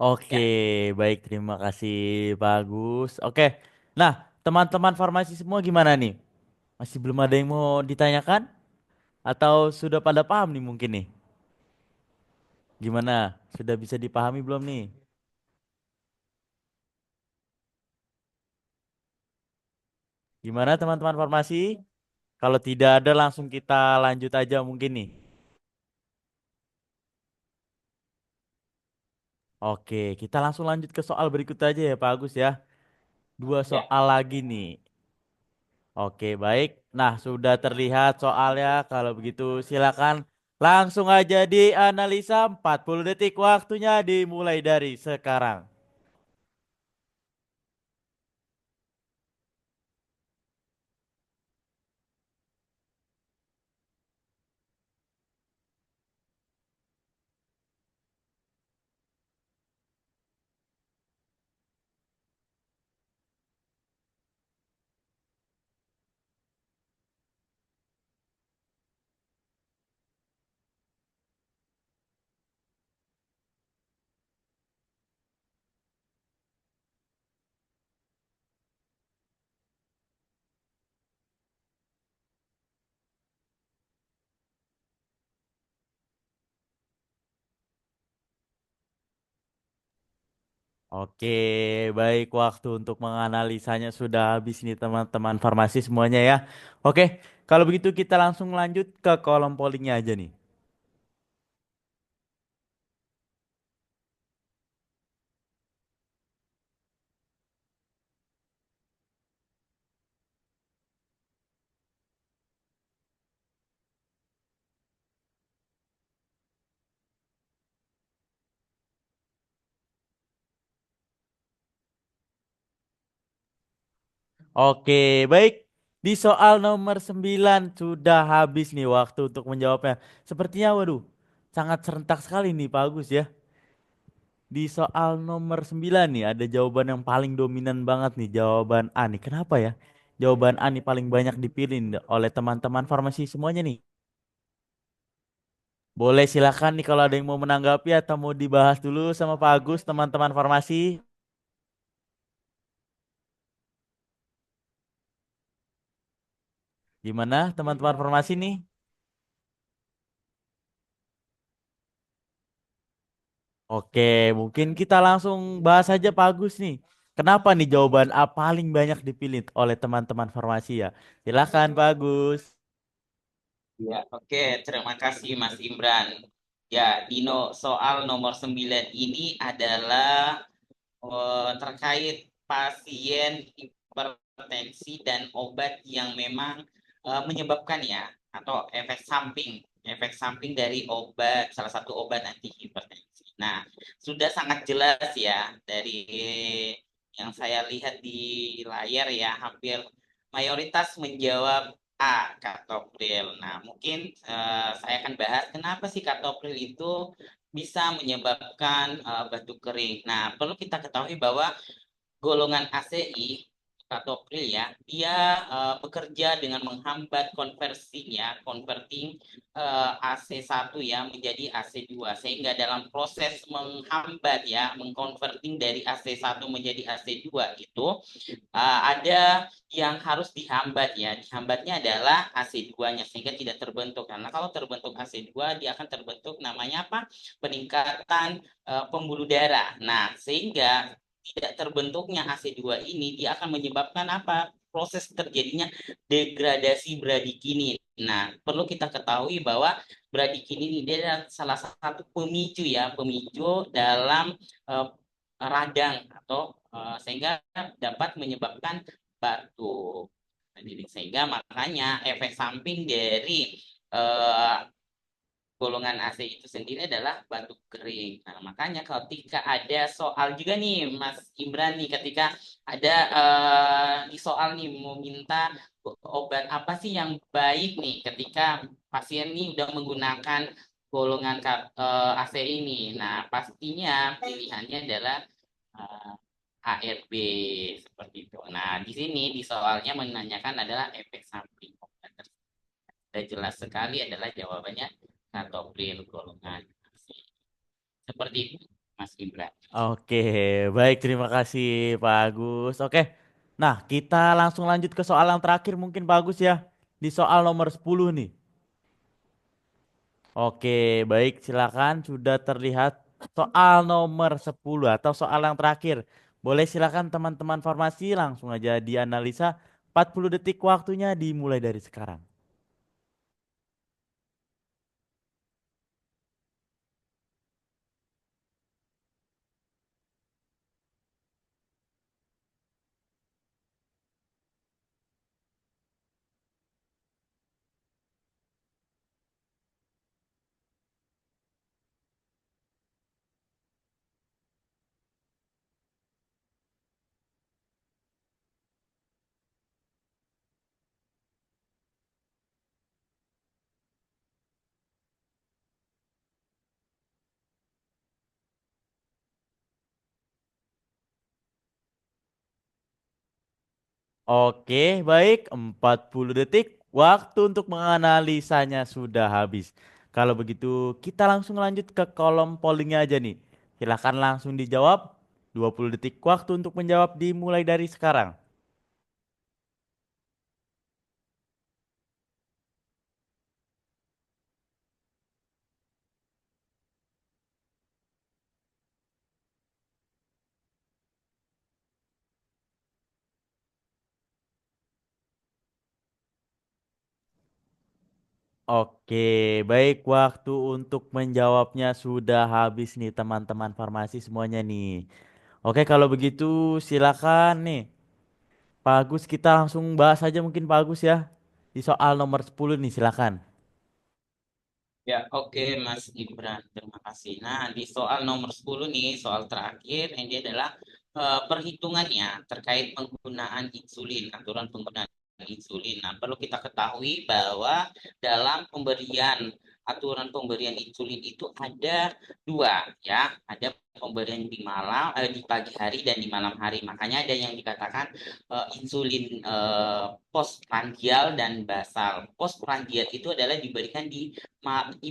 Oke, Ya, baik, terima kasih Pak Agus. Oke, nah teman-teman farmasi semua gimana nih? Masih belum ada yang mau ditanyakan? Atau sudah pada paham nih mungkin nih? Gimana? Sudah bisa dipahami belum nih? Gimana teman-teman farmasi? Kalau tidak ada langsung kita lanjut aja mungkin nih. Oke, kita langsung lanjut ke soal berikut aja ya Pak Agus ya. Dua ya. soal lagi nih. Oke, baik. Nah, sudah terlihat soalnya. Kalau begitu silakan langsung aja dianalisa 40 detik waktunya dimulai dari sekarang. Oke, baik, waktu untuk menganalisanya sudah habis nih teman-teman farmasi semuanya ya. Oke, kalau begitu kita langsung lanjut ke kolom pollingnya aja nih. Oke, baik. Di soal nomor 9 sudah habis nih waktu untuk menjawabnya. Sepertinya waduh, sangat serentak sekali nih Pak Agus ya. Di soal nomor 9 nih ada jawaban yang paling dominan banget nih, jawaban A nih. Kenapa ya? Jawaban A nih paling banyak dipilih nih oleh teman-teman farmasi semuanya nih. Boleh silakan nih kalau ada yang mau menanggapi atau mau dibahas dulu sama Pak Agus, teman-teman farmasi. Gimana teman-teman farmasi nih? Oke, mungkin kita langsung bahas aja Pak Agus nih. Kenapa nih jawaban A paling banyak dipilih oleh teman-teman farmasi ya? Silakan Pak Agus. Ya, oke, terima kasih Mas Imran. Ya, Dino, soal nomor 9 ini adalah terkait pasien hipertensi dan obat yang memang menyebabkan ya, atau efek samping dari obat, salah satu obat anti hipertensi. Nah, sudah sangat jelas ya dari yang saya lihat di layar ya, hampir mayoritas menjawab A, Katopril. Nah, mungkin saya akan bahas kenapa sih Katopril itu bisa menyebabkan batuk kering. Nah, perlu kita ketahui bahwa golongan ACI katopril ya, dia bekerja dengan menghambat konversinya, converting AC1 ya menjadi AC2, sehingga dalam proses menghambat ya, mengkonverting dari AC1 menjadi AC2 itu ada yang harus dihambat ya. Dihambatnya adalah AC2-nya sehingga tidak terbentuk. Karena kalau terbentuk AC2 dia akan terbentuk namanya apa? Peningkatan pembuluh darah. Nah, sehingga tidak terbentuknya AC2 ini dia akan menyebabkan apa? Proses terjadinya degradasi bradikinin. Nah, perlu kita ketahui bahwa bradikinin ini adalah salah satu pemicu ya, pemicu dalam radang atau sehingga dapat menyebabkan batuk. Jadi, sehingga makanya efek samping dari eh, golongan AC itu sendiri adalah batuk kering. Nah, makanya ketika ada soal juga nih, Mas Imran nih, ketika ada di soal nih mau minta obat apa sih yang baik nih ketika pasien nih udah menggunakan golongan AC ini. Nah, pastinya pilihannya adalah eh, ARB seperti itu. Nah, di sini di soalnya menanyakan adalah efek samping obat tersebut. Dan jelas sekali adalah jawabannya katopril golongan AC. Seperti itu, Mas Ibra. Oke, baik terima kasih Pak Agus. Oke. Nah, kita langsung lanjut ke soal yang terakhir mungkin Pak Agus ya. Di soal nomor 10 nih. Oke, baik silakan sudah terlihat soal nomor 10 atau soal yang terakhir. Boleh silakan teman-teman farmasi langsung aja dianalisa 40 detik waktunya dimulai dari sekarang. Oke, baik 40 detik waktu untuk menganalisanya sudah habis. Kalau begitu kita langsung lanjut ke kolom pollingnya aja nih. Silahkan langsung dijawab. 20 detik waktu untuk menjawab dimulai dari sekarang. Oke, baik waktu untuk menjawabnya sudah habis nih teman-teman farmasi semuanya nih. Oke, kalau begitu silakan nih. Pak Agus kita langsung bahas aja mungkin Pak Agus ya. Di soal nomor 10 nih silakan. Ya, oke Mas Ibran, terima kasih. Nah, di soal nomor 10 nih, soal terakhir, ini adalah perhitungannya terkait penggunaan insulin, aturan penggunaan insulin. Nah, perlu kita ketahui bahwa dalam pemberian aturan pemberian insulin itu ada dua, ya, ada pemberian di di pagi hari dan di malam hari. Makanya ada yang dikatakan insulin postprandial dan basal. Postprandial itu adalah diberikan di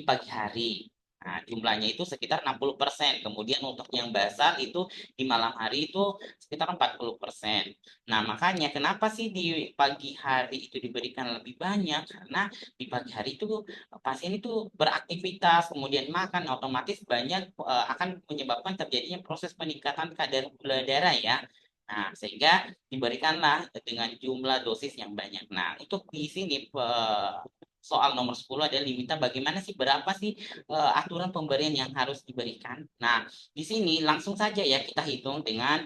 pagi hari. Nah, jumlahnya itu sekitar 60%. Kemudian untuk yang basal itu di malam hari itu sekitar 40%. Nah, makanya kenapa sih di pagi hari itu diberikan lebih banyak? Karena di pagi hari itu pasien itu beraktivitas, kemudian makan, otomatis banyak akan menyebabkan terjadinya proses peningkatan kadar gula darah ya. Nah, sehingga diberikanlah dengan jumlah dosis yang banyak. Nah, untuk di sini soal nomor 10 adalah diminta bagaimana sih berapa sih aturan pemberian yang harus diberikan. Nah, di sini langsung saja ya kita hitung dengan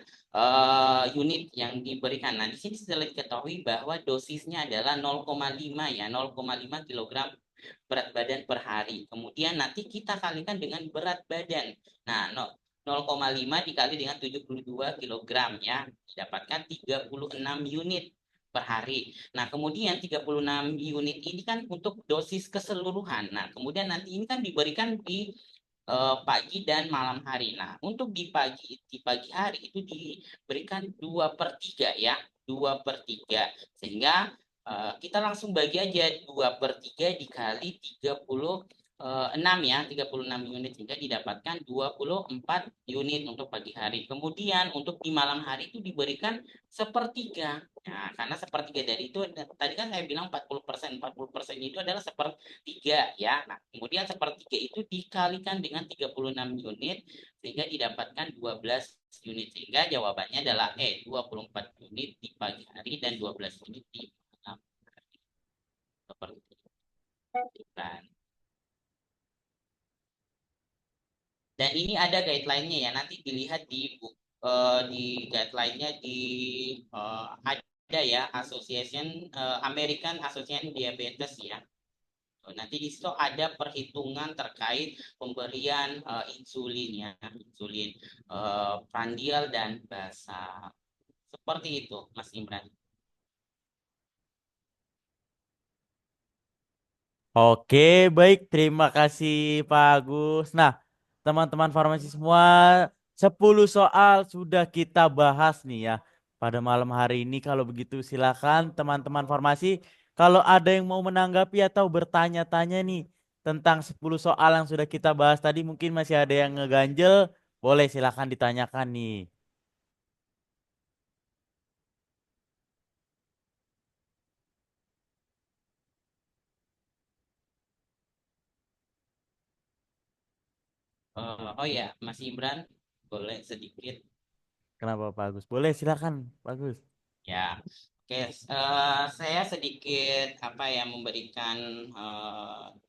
unit yang diberikan. Nah, di sini sudah diketahui bahwa dosisnya adalah 0,5 ya, 0,5 kilogram berat badan per hari. Kemudian nanti kita kalikan dengan berat badan. Nah, 0,5 dikali dengan 72 kilogram ya, didapatkan 36 unit per hari. Nah, kemudian 36 unit ini kan untuk dosis keseluruhan. Nah, kemudian nanti ini kan diberikan di pagi dan malam hari. Nah, untuk di pagi hari itu diberikan 2/3 ya. 2/3. Sehingga kita langsung bagi aja 2/3 dikali 36 ya, 36 unit sehingga didapatkan 24 unit untuk pagi hari. Kemudian untuk di malam hari itu diberikan sepertiga. Nah, karena sepertiga dari itu tadi kan saya bilang 40%, 40% itu adalah sepertiga ya. Nah, kemudian sepertiga itu dikalikan dengan 36 unit sehingga didapatkan 12 unit. Sehingga jawabannya adalah 24 unit di pagi hari dan 12 unit di malam hari. Seperti itu kan. Dan ini ada guideline-nya ya, nanti dilihat di guideline-nya ada ya American Association Diabetes ya. Nanti di situ ada perhitungan terkait pemberian insulin ya, insulin prandial dan basal. Seperti itu, Mas Imran. Oke, baik. Terima kasih Pak Agus. Nah, teman-teman farmasi semua, 10 soal sudah kita bahas nih ya pada malam hari ini. Kalau begitu silakan teman-teman farmasi. Kalau ada yang mau menanggapi atau bertanya-tanya nih tentang 10 soal yang sudah kita bahas tadi, mungkin masih ada yang ngeganjel, boleh silakan ditanyakan nih. Oh ya, Mas Imran, boleh sedikit. Kenapa Pak Agus? Boleh silakan Pak Agus. Ya, oke. Saya sedikit apa ya memberikan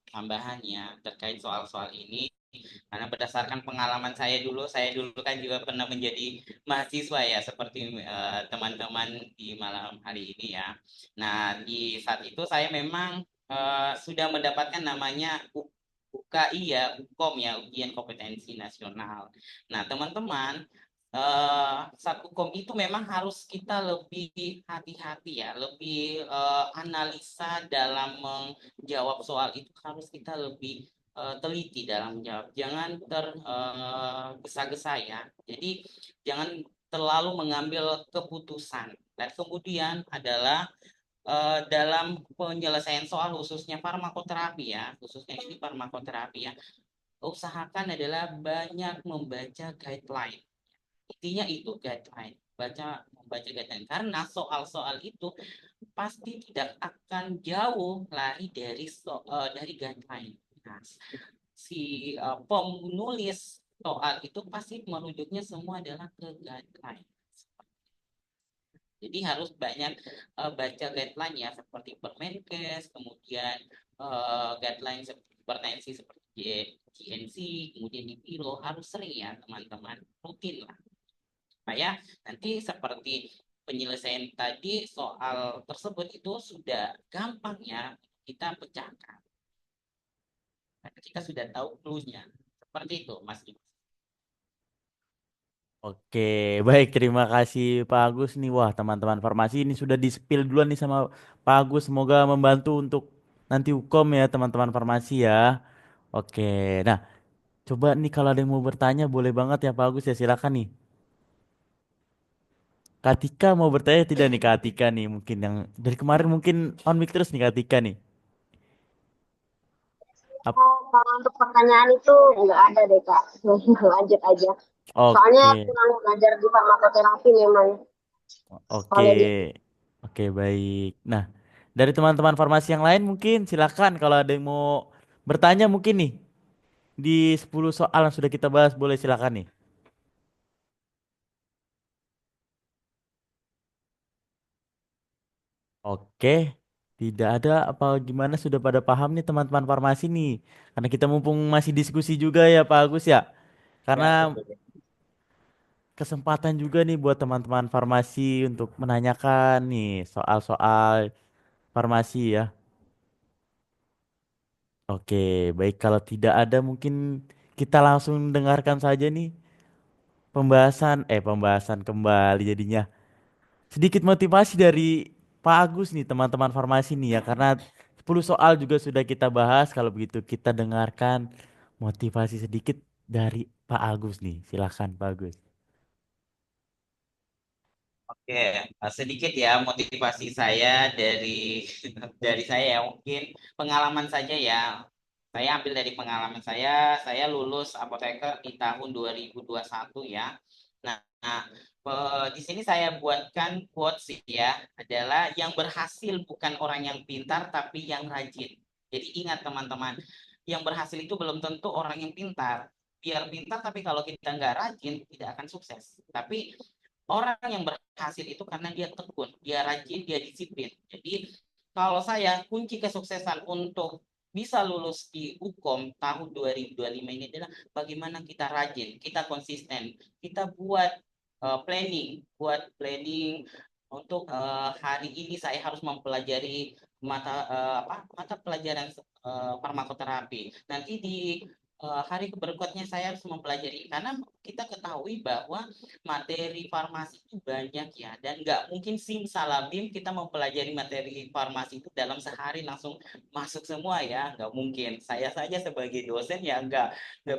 tambahannya terkait soal-soal ini. Karena berdasarkan pengalaman saya dulu kan juga pernah menjadi mahasiswa ya, seperti teman-teman di malam hari ini ya. Nah, di saat itu saya memang sudah mendapatkan namanya UKI ya, UKOM ya, Ujian Kompetensi Nasional. Nah, teman-teman, saat hukum itu memang harus kita lebih hati-hati ya, lebih analisa dalam menjawab soal itu harus kita lebih teliti dalam menjawab. Jangan tergesa-gesa ya. Jadi jangan terlalu mengambil keputusan. Dan kemudian adalah dalam penyelesaian soal khususnya farmakoterapi ya, khususnya ini farmakoterapi ya, usahakan adalah banyak membaca guideline. Intinya itu guideline, membaca guideline karena soal-soal itu pasti tidak akan jauh lari dari guideline. Nah, si penulis soal itu pasti merujuknya semua adalah ke guideline. Jadi harus banyak baca guideline ya seperti Permenkes, kemudian guideline seperti hipertensi seperti GNC, kemudian di Piro harus sering ya teman-teman, rutin lah. Supaya nanti seperti penyelesaian tadi soal tersebut itu sudah gampang ya kita pecahkan. Karena kita sudah tahu clue-nya. Seperti itu, Mas Dimas. Oke, baik terima kasih Pak Agus nih. Wah, teman-teman farmasi ini sudah di-spill duluan nih sama Pak Agus. Semoga membantu untuk nanti hukum ya teman-teman farmasi ya. Oke, nah coba nih kalau ada yang mau bertanya boleh banget ya Pak Agus ya silakan nih. Kak Tika mau bertanya tidak nih Kak Tika nih mungkin yang dari kemarin mungkin on mic terus nih Kak Tika nih. Oh, kalau untuk pertanyaan itu nggak ada deh Kak. Lanjut aja. Soalnya Oke, kurang belajar di farmakoterapi memang. oke, Soalnya di oke baik. Nah, dari teman-teman farmasi yang lain mungkin silakan kalau ada yang mau bertanya mungkin nih. Di 10 soal yang sudah kita bahas boleh silakan nih. Oke, tidak ada apa gimana sudah pada paham nih teman-teman farmasi nih. Karena kita mumpung masih diskusi juga ya Pak Agus ya. Karena Ya, betul. kesempatan juga nih buat teman-teman farmasi untuk menanyakan nih soal-soal farmasi ya. Oke, baik kalau tidak ada mungkin kita langsung dengarkan saja nih pembahasan kembali jadinya. Sedikit motivasi dari Pak Agus nih teman-teman farmasi nih ya karena 10 soal juga sudah kita bahas kalau begitu kita dengarkan motivasi sedikit dari Pak Agus nih silakan Pak Agus. Oke, sedikit ya motivasi saya dari dari saya ya, mungkin pengalaman saja ya. Saya ambil dari pengalaman saya lulus apoteker di tahun 2021 ya. Nah, di sini saya buatkan quotes ya, adalah yang berhasil bukan orang yang pintar tapi yang rajin. Jadi ingat teman-teman, yang berhasil itu belum tentu orang yang pintar. Biar pintar tapi kalau kita nggak rajin tidak akan sukses. Tapi orang yang berhasil itu karena dia tekun, dia rajin, dia disiplin. Jadi kalau saya kunci kesuksesan untuk bisa lulus di Ukom tahun 2025 ini adalah bagaimana kita rajin, kita konsisten, kita buat planning untuk hari ini saya harus mempelajari mata pelajaran farmakoterapi. Nanti di hari berikutnya saya harus mempelajari karena kita ketahui bahwa materi farmasi itu banyak ya dan nggak mungkin simsalabim kita mempelajari materi farmasi itu dalam sehari langsung masuk semua ya nggak mungkin saya saja sebagai dosen ya nggak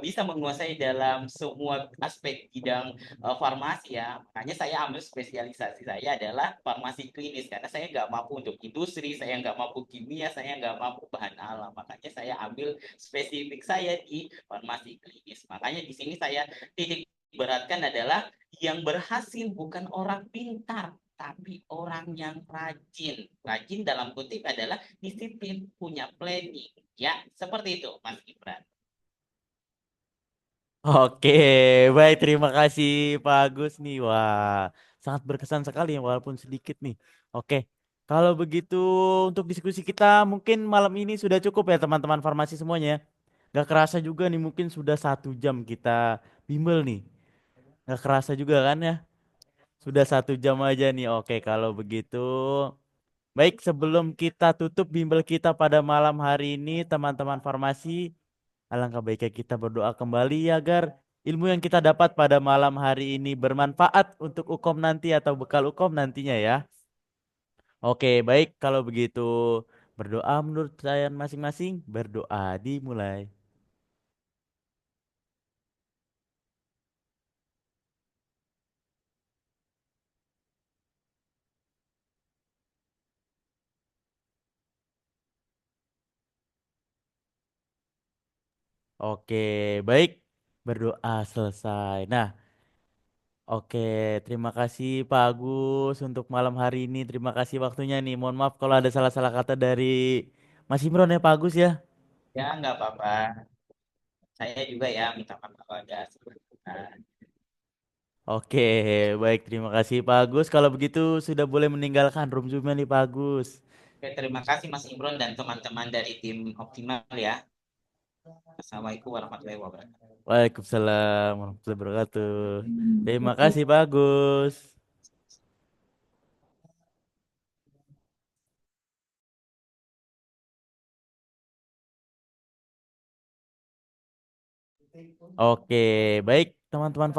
bisa menguasai dalam semua aspek bidang farmasi ya makanya saya ambil spesialisasi saya adalah farmasi klinis karena saya nggak mampu untuk industri saya nggak mampu kimia saya nggak mampu bahan alam makanya saya ambil spesifik saya di farmasi klinis makanya di sini saya titik beratkan adalah yang berhasil bukan orang pintar, tapi orang yang rajin. Rajin dalam kutip adalah disiplin, punya planning. Ya, seperti itu, Mas Gibran. Oke, baik terima kasih Pak Agus nih. Wah, sangat berkesan sekali ya walaupun sedikit nih. Oke, kalau begitu untuk diskusi kita mungkin malam ini sudah cukup ya teman-teman farmasi semuanya. Gak kerasa juga nih mungkin sudah 1 jam kita bimbel nih. Gak kerasa juga kan ya? Sudah 1 jam aja nih. Oke, kalau begitu. Baik, sebelum kita tutup bimbel kita pada malam hari ini, teman-teman farmasi, alangkah baiknya kita berdoa kembali agar ilmu yang kita dapat pada malam hari ini bermanfaat untuk Ukom nanti atau bekal Ukom nantinya ya. Oke, baik kalau begitu berdoa menurut saya masing-masing, berdoa dimulai. Oke, baik berdoa selesai. Nah, oke, terima kasih Pak Agus untuk malam hari ini. Terima kasih waktunya nih. Mohon maaf kalau ada salah-salah kata dari Mas Imron ya Pak Agus ya. Ya, nggak apa-apa. Saya juga ya minta maaf kalau ada sebentar. Oke, baik terima kasih Pak Agus. Kalau begitu sudah boleh meninggalkan room Zoom-nya nih Pak Agus. Oke, terima kasih Mas Imron dan teman-teman dari tim Optimal ya. Assalamualaikum warahmatullahi wabarakatuh. Waalaikumsalam warahmatullahi wabarakatuh. Terima kasih Pak Agus. Oke, baik teman-teman